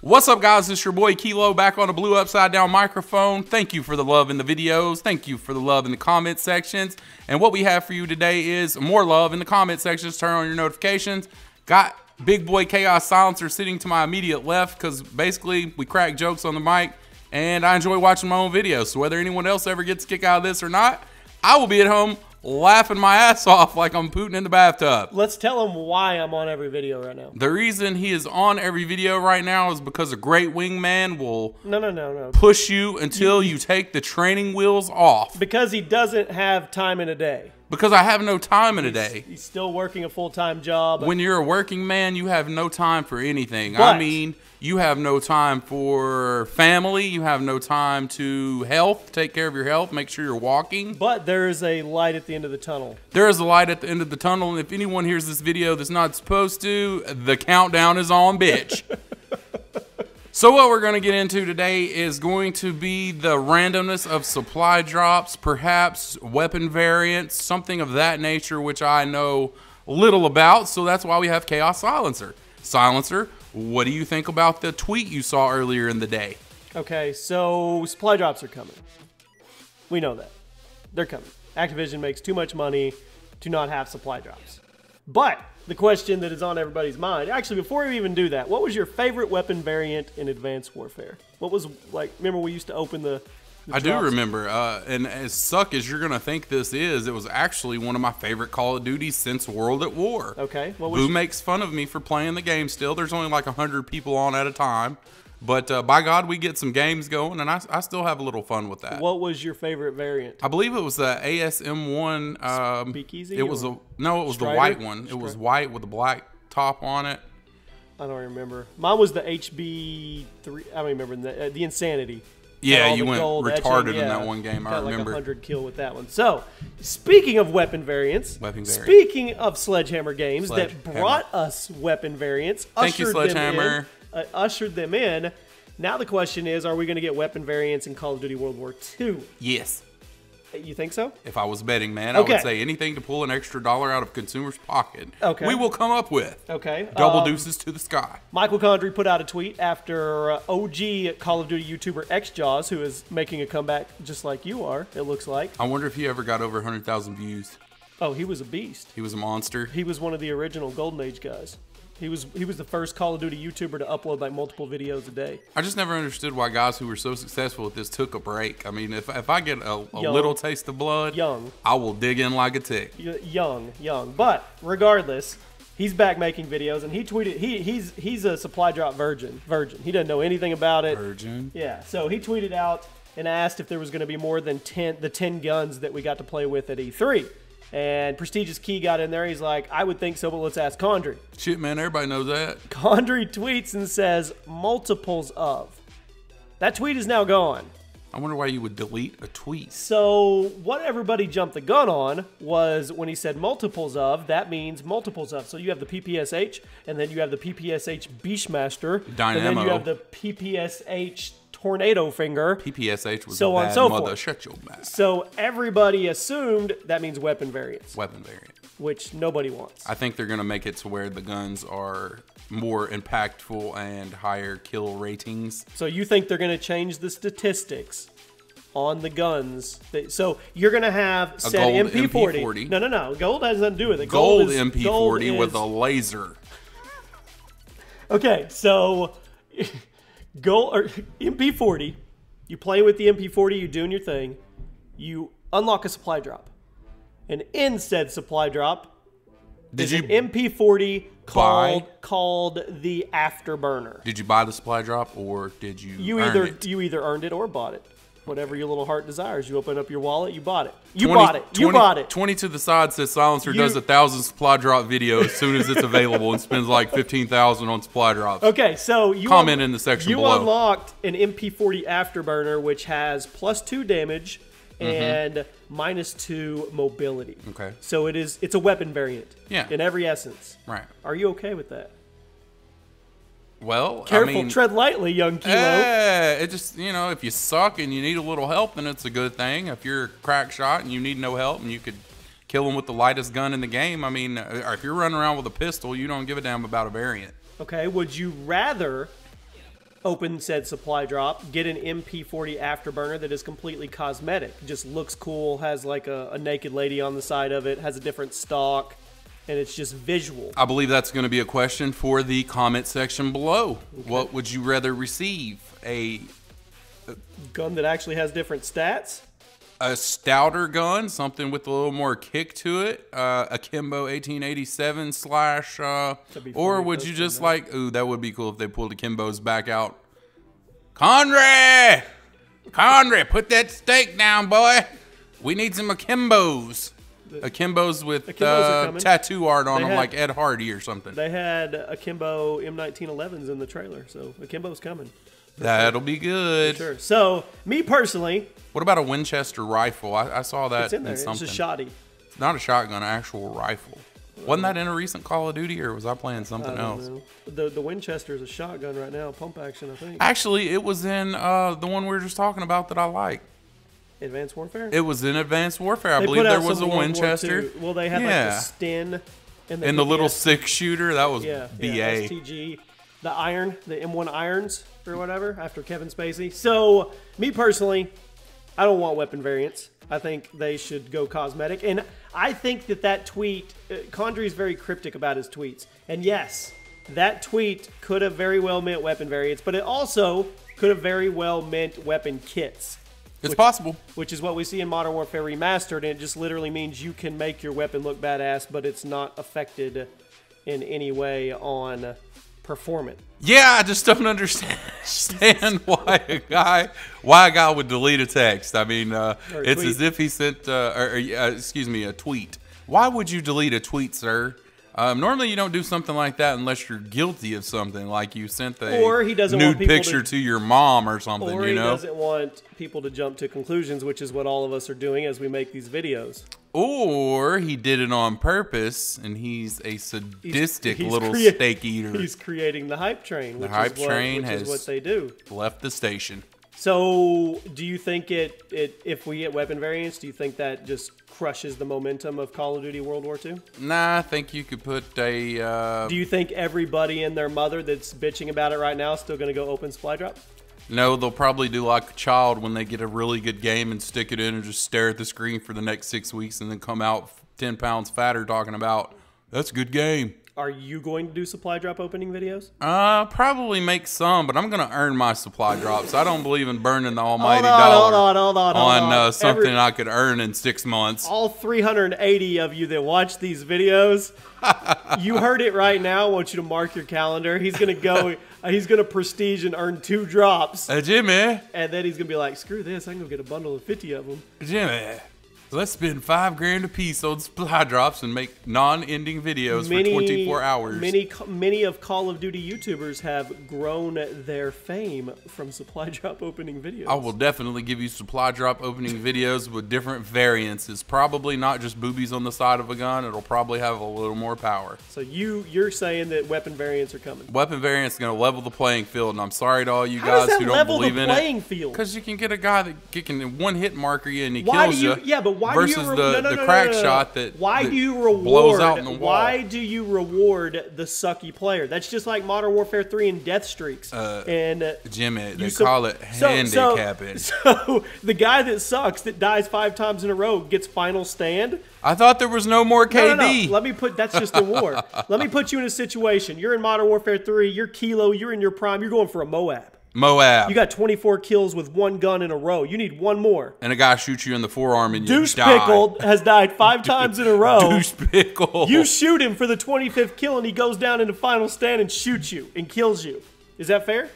What's up, guys? It's your boy Kilo back on the blue upside down microphone. Thank you for the love in the videos. Thank you for the love in the comment sections. And what we have for you today is more love in the comment sections. Turn on your notifications. Got big boy Chaos Silencer sitting to my immediate left because basically we crack jokes on the mic and I enjoy watching my own videos. So whether anyone else ever gets a kick out of this or not, I will be at home laughing my ass off like I'm Putin in the bathtub. Let's tell him why I'm on every video right now. The reason he is on every video right now is because a great wingman will No. push you until you take the training wheels off. Because he doesn't have time in a day. Because I have no time in a day. He's still working a full-time job. When you're a working man, you have no time for anything. But, I mean, you have no time for family. You have no time to health. Take care of your health. Make sure you're walking. But there is a light at the end of the tunnel. There is a light at the end of the tunnel. And if anyone hears this video that's not supposed to, the countdown is on, bitch. So what we're going to get into today is going to be the randomness of supply drops, perhaps weapon variants, something of that nature, which I know little about. So that's why we have Chaos Silencer. Silencer, what do you think about the tweet you saw earlier in the day? Okay, so supply drops are coming. We know that. They're coming. Activision makes too much money to not have supply drops. But the question that is on everybody's mind, actually, before we even do that, what was your favorite weapon variant in Advanced Warfare? What was, like, remember we used to open the I do remember, and as suck as you're going to think this is, it was actually one of my favorite Call of Duties since World at War. Okay. Who makes fun of me for playing the game still. There's only like 100 people on at a time. But by God, we get some games going, and I still have a little fun with that. What was your favorite variant? I believe it was the ASM1. Speakeasy? It was no, it was Strider? the white one. It was white with a black top on it. I don't remember. Mine was the HB3. I don't remember the Insanity. Yeah, you went retarded in that one game. I remember. Like 100 kill with that one. So, speaking of weapon variants, speaking of Sledgehammer games that brought us weapon variants, thank you, Sledgehammer. Ushered them in. Now the question is, are we going to get weapon variants in Call of Duty World War II? Yes. You think so? If I was betting, man, I would say anything to pull an extra $1 out of consumers' pocket. Okay. We will come up with. Okay. Double deuces to the sky. Michael Condrey put out a tweet after OG Call of Duty YouTuber XJaws, who is making a comeback just like you are, it looks like. I wonder if he ever got over 100,000 views. Oh, he was a beast. He was a monster. He was one of the original Golden Age guys. He was the first Call of Duty YouTuber to upload like multiple videos a day. I just never understood why guys who were so successful with this took a break. I mean, if I get a little taste of blood, I will dig in like a tick. Young. But regardless, he's back making videos, and he tweeted he's a supply drop virgin. He doesn't know anything about it. Virgin. Yeah. So he tweeted out and asked if there was going to be more than 10 guns that we got to play with at E3. And Prestigious Key got in there. He's like, I would think so, but let's ask Condrey. Shit, man, everybody knows that. Condrey tweets and says, multiples of. That tweet is now gone. I wonder why you would delete a tweet. So what everybody jumped the gun on was when he said multiples of, that means multiples of. So you have the PPSH, and then you have the PPSH Beastmaster. Dynamo. And then you have the PPSH Tornado Finger. PPSH was so a bad so mother. Forth. Shut your mouth. So everybody assumed that means weapon variants. Weapon variant. Which nobody wants. I think they're going to make it to where the guns are more impactful and higher kill ratings. So you think they're going to change the statistics on the guns? So you're going to have said MP40. No. Gold has nothing to do with it. Gold MP40 with a laser. Okay, so Gold or MP40, you play with the MP40, you doing your thing, you unlock a supply drop. And in said supply drop is an MP40 called the Afterburner. Did you buy the supply drop or did you You either earned it or bought it. Whatever your little heart desires. You open up your wallet, you bought it. You bought it. 20 to the side says Silencer does 1,000 supply drop video as soon as it's available and spends like 15,000 on supply drops. Okay, so you comment in the section below. You unlocked an MP40 Afterburner, which has +2 damage and -2 mobility. Okay. So it's a weapon variant. Yeah. In every essence. Right. Are you okay with that? Well, careful, I mean, tread lightly, young Kilo. It just, if you suck and you need a little help, then it's a good thing. If you're a crack shot and you need no help and you could kill them with the lightest gun in the game, I mean, if you're running around with a pistol, you don't give a damn about a variant. Okay, would you rather open said supply drop, get an MP40 afterburner that is completely cosmetic. Just looks cool, has like a naked lady on the side of it, has a different stock, and it's just visual. I believe that's going to be a question for the comment section below. Okay. What would you rather receive? A gun that actually has different stats? A stouter gun, something with a little more kick to it, a Kimbo 1887 slash, or would you just like, ooh, that would be cool if they pulled the Kimbos back out. Conrad, put that steak down, boy. We need some Akimbos. Akimbos with tattoo art on them like Ed Hardy or something. They had Akimbo M1911s in the trailer, so Akimbo's coming. That'll be good. For sure. So, me personally... What about a Winchester rifle? I saw that it's in there. something. It's a shotty. It's not a shotgun, an actual rifle. Wasn't that in a recent Call of Duty, or was I playing something else? The Winchester is a shotgun right now, pump action, I think. Actually, it was in the one we were just talking about that I like. Advanced Warfare? It was in Advanced Warfare. I believe there was a Winchester. Well, they had like the Sten. And the little six-shooter. That was BA. Yeah, STG. The iron, the M1 irons or whatever, after Kevin Spacey. So, me personally, I don't want weapon variants. I think they should go cosmetic. And I think that tweet, Condry is very cryptic about his tweets. And yes, that tweet could have very well meant weapon variants, but it also could have very well meant weapon kits. It's possible. Which is what we see in Modern Warfare Remastered, and it just literally means you can make your weapon look badass, but it's not affected in any way on performance. Yeah, I just don't understand why a guy would delete a text. I mean, it's as if he sent, excuse me, a tweet. Why would you delete a tweet, sir? Normally, you don't do something like that unless you're guilty of something, like you sent a nude picture to your mom or something. Or he doesn't want people to jump to conclusions, which is what all of us are doing as we make these videos. Or he did it on purpose, and he's a sadistic little steak eater. He's creating the hype train. The hype train is what they do. Left the station. So, do you think if we get weapon variants, do you think that just crushes the momentum of Call of Duty World War II? Nah, I think you could put a... Do you think everybody and their mother that's bitching about it right now is still going to go open supply drop? No, they'll probably do like a child when they get a really good game and stick it in and just stare at the screen for the next 6 weeks and then come out 10 pounds fatter talking about, that's a good game. Are you going to do supply drop opening videos? Probably make some, but I'm going to earn my supply drops. I don't believe in burning the almighty dollar on something I could earn in 6 months. All 380 of you that watch these videos, you heard it right now. I want you to mark your calendar. He's going to go, he's going to prestige and earn 2 drops. Jimmy. And then he's going to be like, screw this, I can go get a bundle of 50 of them. Jimmy. Let's spend $5 grand a piece on supply drops and make non-ending videos for 24 hours. Many of Call of Duty YouTubers have grown their fame from supply drop opening videos. I will definitely give you supply drop opening videos with different variants. It's probably not just boobies on the side of a gun. It'll probably have a little more power. So you're saying that weapon variants are coming? Weapon variants are going to level the playing field, and I'm sorry to all you guys who don't believe in it. How does that level the playing field? Because you can get a guy that can one-hit marker you and he kills you. Yeah, but why versus do you the crack shot that blows out in the wall. Why do you reward the sucky player? That's just like Modern Warfare 3 and death streaks. Jimmy, they call it handicapping. So the guy that sucks, that dies 5 times in a row, gets final stand. I thought there was no more KD. No. Let me put, that's just a war. Let me put you in a situation. You're in Modern Warfare 3, you're Kilo, you're in your prime, you're going for a Moab. You got 24 kills with 1 gun in a row. You need 1 more. And a guy shoots you in the forearm and you die. Douche Pickle has died 5 times in a row. Douche Pickle. You shoot him for the 25th kill and he goes down in the final stand and shoots you and kills you. Is that fair?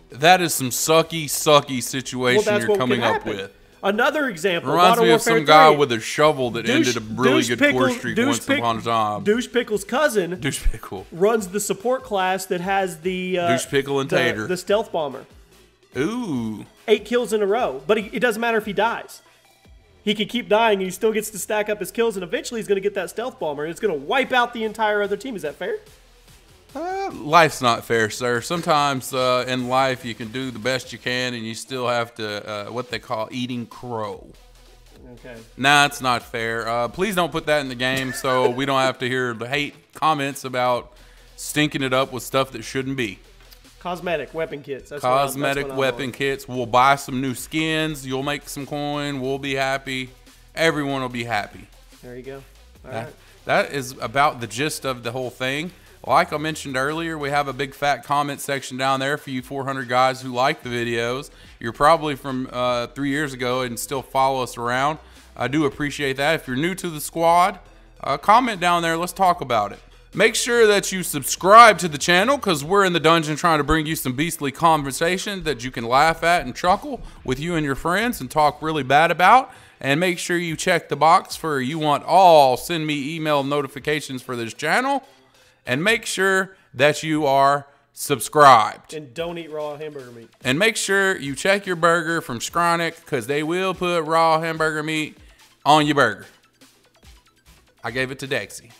That is some sucky situation you're coming up with. Another example. Reminds me of some guy with a shovel that ended a really good core streak once upon a time. Douche Pickle's cousin. Douche Pickle runs the support class that has the Douche Pickle and Tater, the stealth bomber. Ooh. 8 kills in a row, but it doesn't matter if he dies. He can keep dying, and he still gets to stack up his kills, and eventually he's going to get that stealth bomber, and it's going to wipe out the entire other team. Is that fair? Life's not fair, sir. Sometimes in life you can do the best you can and you still have to, what they call eating crow. Okay. Nah, it's not fair. Please don't put that in the game so we don't have to hear the hate comments about stinking it up with stuff that shouldn't be. Cosmetic weapon kits. That's Cosmetic what I'm weapon on. kits. We'll buy some new skins. You'll make some coin. We'll be happy. Everyone will be happy. There you go. All right. That is about the gist of the whole thing. Like I mentioned earlier, we have a big fat comment section down there for you 400 guys who like the videos. You're probably from 3 years ago and still follow us around. I do appreciate that. If you're new to the squad, comment down there. Let's talk about it. Make sure that you subscribe to the channel because we're in the dungeon trying to bring you some beastly conversation that you can laugh at and chuckle with you and your friends and talk really bad about. And make sure you check the box for you want all send me email notifications for this channel. And make sure that you are subscribed. And don't eat raw hamburger meat. And make sure you check your burger from Skronic because they will put raw hamburger meat on your burger. I gave it to Dexy.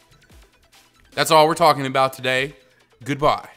That's all we're talking about today. Goodbye.